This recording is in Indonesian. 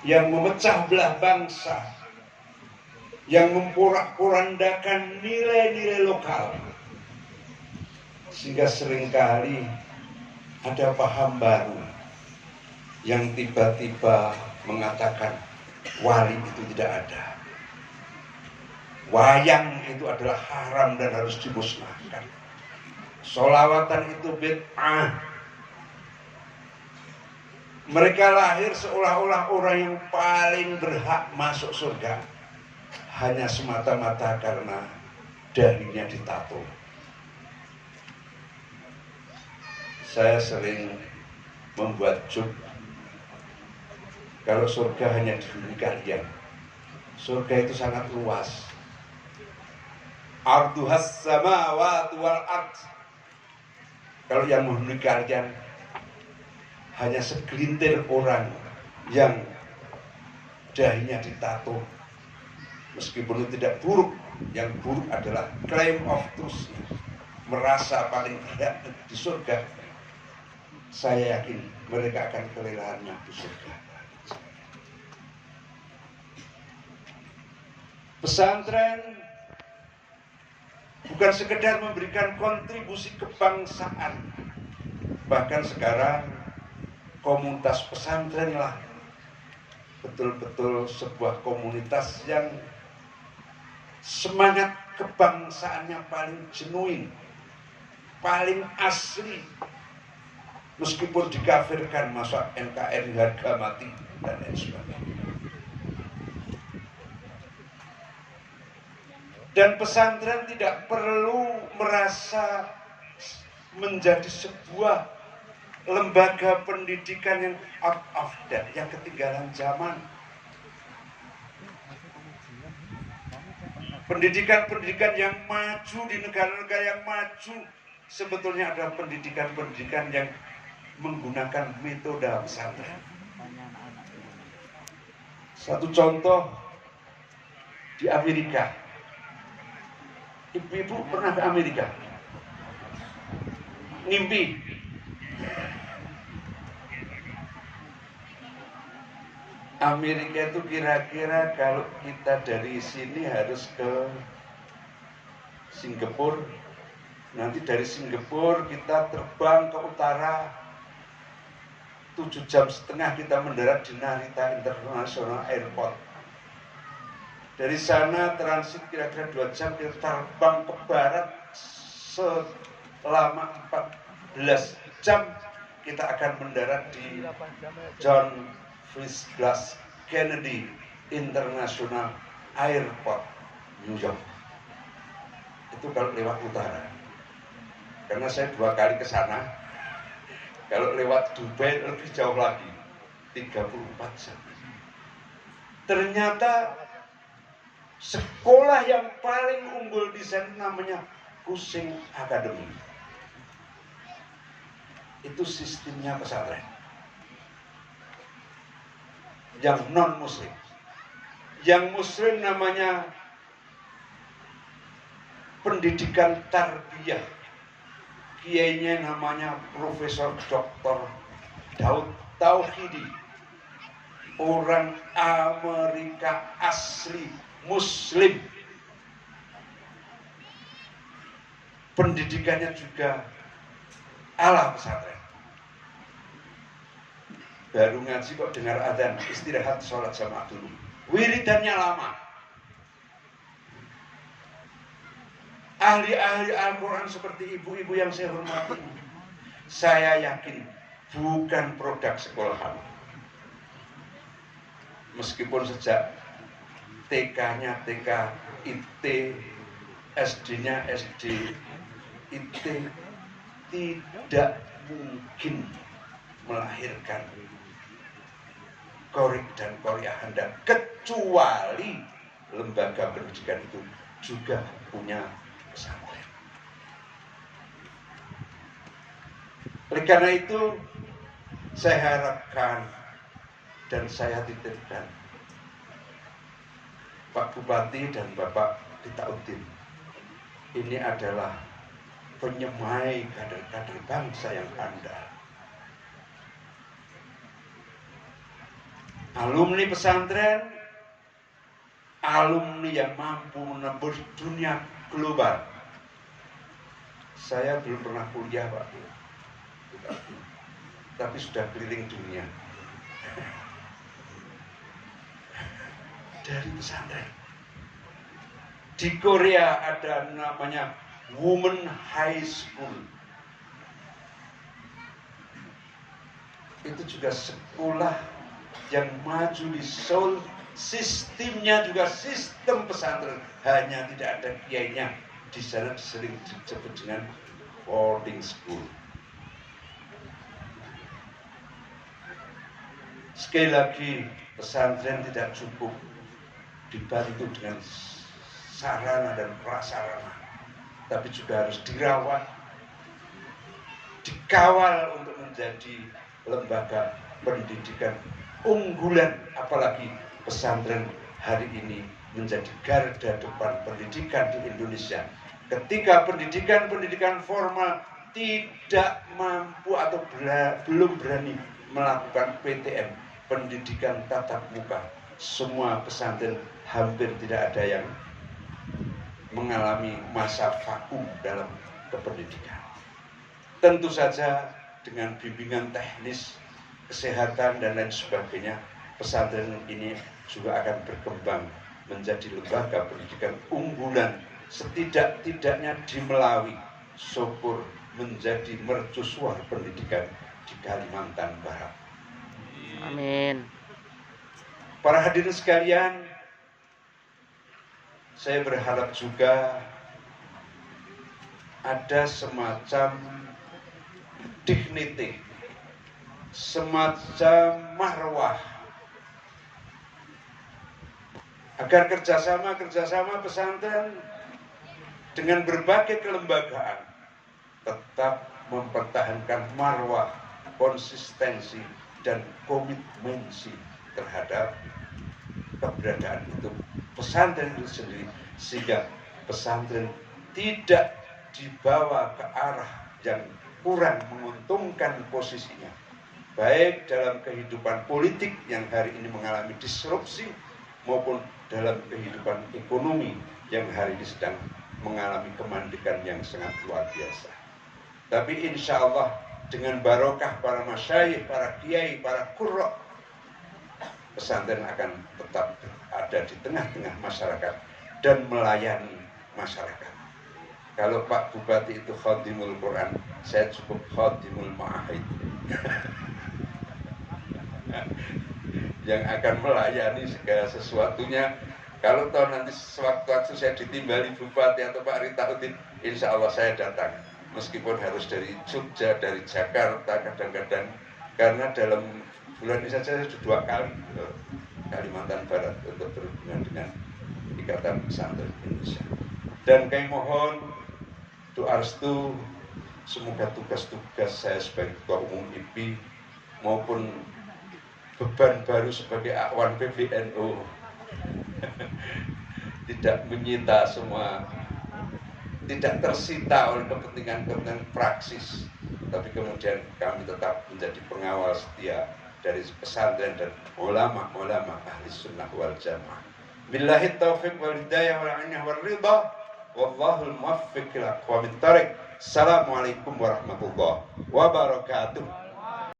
yang memecah belah bangsa, yang memporak-porandakan nilai-nilai lokal, sehingga seringkali ada paham baru yang tiba-tiba mengatakan wali itu tidak ada, wayang itu adalah haram dan harus dimusnahkan, sholawatan itu bid'ah. Mereka lahir seolah-olah orang yang paling berhak masuk surga hanya semata-mata karena dahinya ditato. Saya sering membuat joke, kalau surga hanya dihuni kalian. Surga itu sangat luas. Arduhas samawati wal ard. Kalau yang menghuni kalian hanya segelintir orang yang dahinya ditato. Meskipun itu tidak buruk, yang buruk adalah claim of truth, merasa paling berhak di surga. Saya yakin mereka akan kelelahan di surga. Pesantren bukan sekedar memberikan kontribusi kebangsaan, bahkan sekarang komunitas pesantrenlah betul-betul sebuah komunitas yang semangat kebangsaannya paling genuine, paling asli, meskipun dikafirkan masa NKRI harga mati dan lain sebagainya. Dan pesantren tidak perlu merasa menjadi sebuah lembaga pendidikan yang out of date, yang ketinggalan zaman. Pendidikan-pendidikan yang maju di negara-negara yang maju sebetulnya adalah pendidikan-pendidikan yang menggunakan metode pesantren. Satu contoh di Amerika. Ibu-ibu pernah ke Amerika? Ngimpi. Amerika itu kira-kira kalau kita dari sini harus ke Singapura, nanti dari Singapura kita terbang ke utara 7,5 jam kita mendarat di Narita International Airport. Dari sana transit kira-kira 2 jam kita terbang ke barat selama 14 jam kita akan mendarat di John Fitzgerald Kennedy International Airport, New York. Itu kalau lewat utara. Karena saya 2 kali ke sana. Kalau lewat Dubai lebih jauh lagi, 34 jam. Ternyata sekolah yang paling unggul di sana namanya Cushing Academy. Itu sistemnya pesantren. Yang non muslim, yang muslim namanya pendidikan tarbiyah, kiainya namanya Profesor Dr. Daud Tauhidi, orang Amerika asli muslim. Pendidikannya juga ala pesantren. Baru ngaji kok dengar adzan, istirahat sholat jamaah dulu. Wiridannya lama. Ahli-ahli Al-Quran seperti ibu-ibu yang saya hormati, saya yakin bukan produk sekolahan. Meskipun sejak TK-nya TK IT, SD-nya SD IT, tidak mungkin melahirkan Qorik dan Qoria Handal, kecuali lembaga pendidikan itu juga punya pesantren. Oleh karena itu, saya harapkan dan saya titipkan Pak Bupati dan Bapak Ditauddin, ini adalah penyemai kader-kader bangsa yang andal. alumni pesantren, alumni yang mampu menembus dunia global. Saya belum pernah kuliah, Pak, tapi sudah keliling dunia dari pesantren. Di Korea ada namanya Women High School. Itu juga sekolah yang maju di Seoul. Sistemnya juga sistem pesantren, hanya tidak ada kiainya. Di sana sering disebut dengan boarding school. Sekali lagi, pesantren tidak cukup dibantu dengan sarana dan prasarana, tapi juga harus dirawat, dikawal untuk menjadi lembaga pendidikan unggulan. Apalagi pesantren hari ini menjadi garda depan pendidikan di Indonesia. Ketika pendidikan formal tidak mampu atau belum berani melakukan PTM, pendidikan tatap muka, semua pesantren hampir tidak ada yang mengalami masa vakum dalam kependidikan. Tentu saja dengan bimbingan teknis, kesehatan dan lain sebagainya, pesantren ini juga akan berkembang menjadi lembaga pendidikan unggulan, setidak-tidaknya di Melawi, syukur menjadi mercusuar pendidikan di Kalimantan Barat. Amin. Para hadirin sekalian, saya berharap juga ada semacam dignity, semacam marwah, agar kerjasama pesantren dengan berbagai kelembagaan tetap mempertahankan marwah, konsistensi, dan komitmensi terhadap keberadaan itu pesantren itu sendiri, sehingga pesantren tidak dibawa ke arah yang kurang menguntungkan posisinya, baik dalam kehidupan politik yang hari ini mengalami disrupsi, maupun dalam kehidupan ekonomi yang hari ini sedang mengalami kemandikan yang sangat luar biasa. Tapi insya Allah dengan barokah para masyayikh, para kiai, para qurra, pesantren akan tetap ada di tengah-tengah masyarakat dan melayani masyarakat. Kalau Pak Bupati itu khadimul Quran, saya cukup khadimul ma'ahid yang akan melayani segala sesuatunya. Kalau tahu nanti sewaktu-waktu saya ditimbali Bupati atau Pak Ritauddin, insya Allah saya datang. Meskipun harus dari Jogja, dari Jakarta kadang-kadang, karena dalam bulan ini saja saya sudah 2 kali ke Kalimantan Barat untuk berhubungan dengan Ikatan Pesantren Indonesia. Dan kami mohon doa restu, semoga tugas-tugas saya sebagai Ketua Umum IPI maupun beban baru sebagai Akwan PBNU tidak menyita semua, tidak tersita oleh kepentingan praksis, tapi kemudian kami tetap menjadi pengawal setia dari pesantren dan ulama-ulama ahli sunnah wal jamaah. Billahi taufiq wal hidayah wal inayah wal ridha, wallahul muwaffiq ila aqwamit thariq. Assalamualaikum warahmatullahi wabarakatuh.